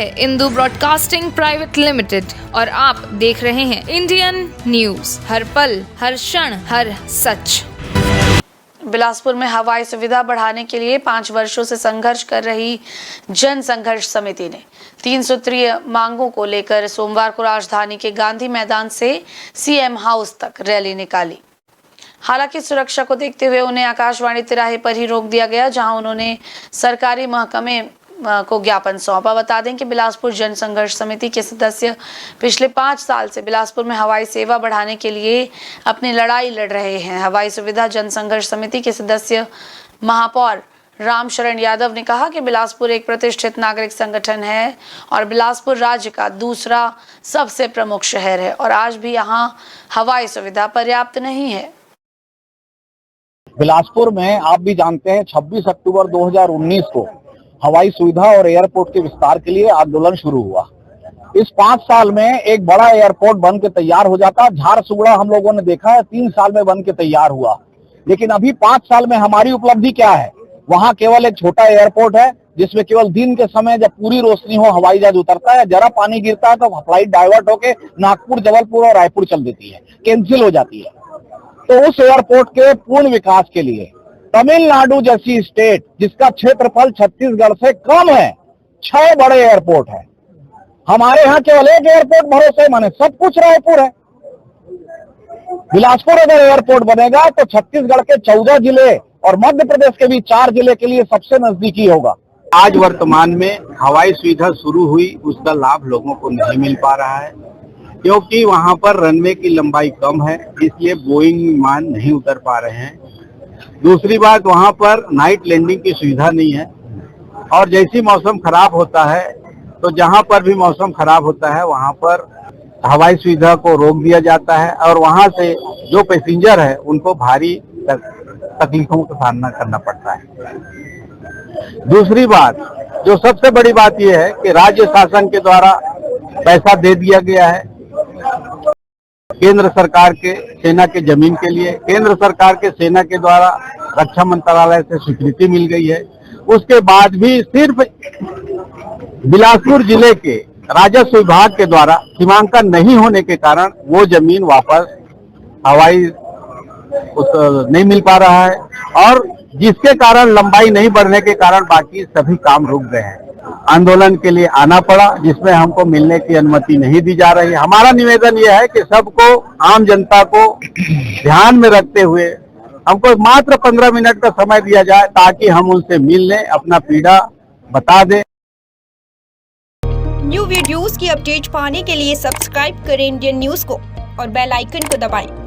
है Indu broadcasting private limited और आप देख रहे हैं इंडियन न्यूज, हर पल, हर क्षण, हर सच। बिलासपुर में हवाई सुविधा बढ़ाने के लिए 5 वर्षों से संघर्ष कर रही जन संघर्ष समिति ने 3 सूत्रीय मांगों को लेकर सोमवार को राजधानी के गांधी मैदान से सीएम हाउस तक रैली निकाली। हालांकि सुरक्षा को देखते हुए उन्हें आकाशवाणी तिराहे पर ही रोक दिया गया, जहां उन्होंने सरकारी महकमे को ज्ञापन सौंपा। बता दें कि बिलासपुर जन संघर्ष समिति के सदस्य पिछले 5 साल से बिलासपुर में हवाई सेवा बढ़ाने के लिए अपनी लड़ाई लड़ रहे हैं। हवाई सुविधा जन संघर्ष समिति के सदस्य महापौर रामशरण यादव ने कहा कि बिलासपुर एक प्रतिष्ठित नागरिक संगठन है और बिलासपुर राज्य का दूसरा सबसे प्रमुख शहर है और आज भी यहाँ हवाई सुविधा पर्याप्त नहीं है। बिलासपुर में आप भी जानते हैं 26 अक्टूबर 2019 को हवाई सुविधा और एयरपोर्ट के विस्तार के लिए आंदोलन शुरू हुआ। इस 5 साल में एक बड़ा एयरपोर्ट बन के तैयार हो जाता। झारसुगड़ा हम लोगों ने देखा है 3 साल में बन के तैयार हुआ, लेकिन अभी 5 साल में हमारी उपलब्धि क्या है? वहाँ केवल एक छोटा एयरपोर्ट है जिसमें केवल दिन के समय जब पूरी रोशनी हो हवाई जहाज उतरता है, जरा पानी गिरता है तो फ्लाइट डाइवर्ट होके नागपुर, जबलपुर और रायपुर चल देती है, कैंसिल हो जाती है। तो उस एयरपोर्ट के पूर्ण विकास के लिए तमिलनाडु जैसी स्टेट जिसका क्षेत्रफल छत्तीसगढ़ से कम है, 6 बड़े एयरपोर्ट है। हमारे यहाँ केवल एक एयरपोर्ट भरोसे माने सब कुछ रायपुर है। बिलासपुर अगर एयरपोर्ट बनेगा तो छत्तीसगढ़ के 14 जिले और मध्य प्रदेश के भी 4 जिले के लिए सबसे नजदीकी होगा। आज वर्तमान में हवाई सुविधा शुरू हुई, उसका लाभ लोगों को नहीं मिल पा रहा है क्योंकि वहां पर रनवे की लंबाई कम है, इसलिए बोइंग विमान नहीं उतर पा रहे हैं। दूसरी बात, वहां पर नाइट लैंडिंग की सुविधा नहीं है और जैसी मौसम खराब होता है तो जहां पर भी मौसम खराब होता है वहां पर हवाई सुविधा को रोक दिया जाता है और वहां से जो पैसेंजर है उनको भारी तकलीफों का सामना करना पड़ता है। दूसरी बात, जो सबसे बड़ी बात यह है कि राज्य शासन के द्वारा पैसा दे दिया गया है केंद्र सरकार के सेना के जमीन के लिए। केंद्र सरकार के सेना के द्वारा रक्षा मंत्रालय से स्वीकृति मिल गई है। उसके बाद भी सिर्फ बिलासपुर जिले के राजस्व विभाग के द्वारा सीमांकन नहीं होने के कारण वो जमीन वापस हवाई नहीं मिल पा रहा है और जिसके कारण लंबाई नहीं बढ़ने के कारण बाकी सभी काम रुक गए हैं। आंदोलन के लिए आना पड़ा जिसमें हमको मिलने की अनुमति नहीं दी जा रही है। हमारा निवेदन यह है कि सबको, आम जनता को ध्यान में रखते हुए हमको मात्र 15 मिनट का समय दिया जाए ताकि हम उनसे मिल लें, अपना पीड़ा बता दें। न्यू वीडियोस की अपडेट पाने के लिए सब्सक्राइब करें इंडियन न्यूज को और बेल आइकन को दबाएं।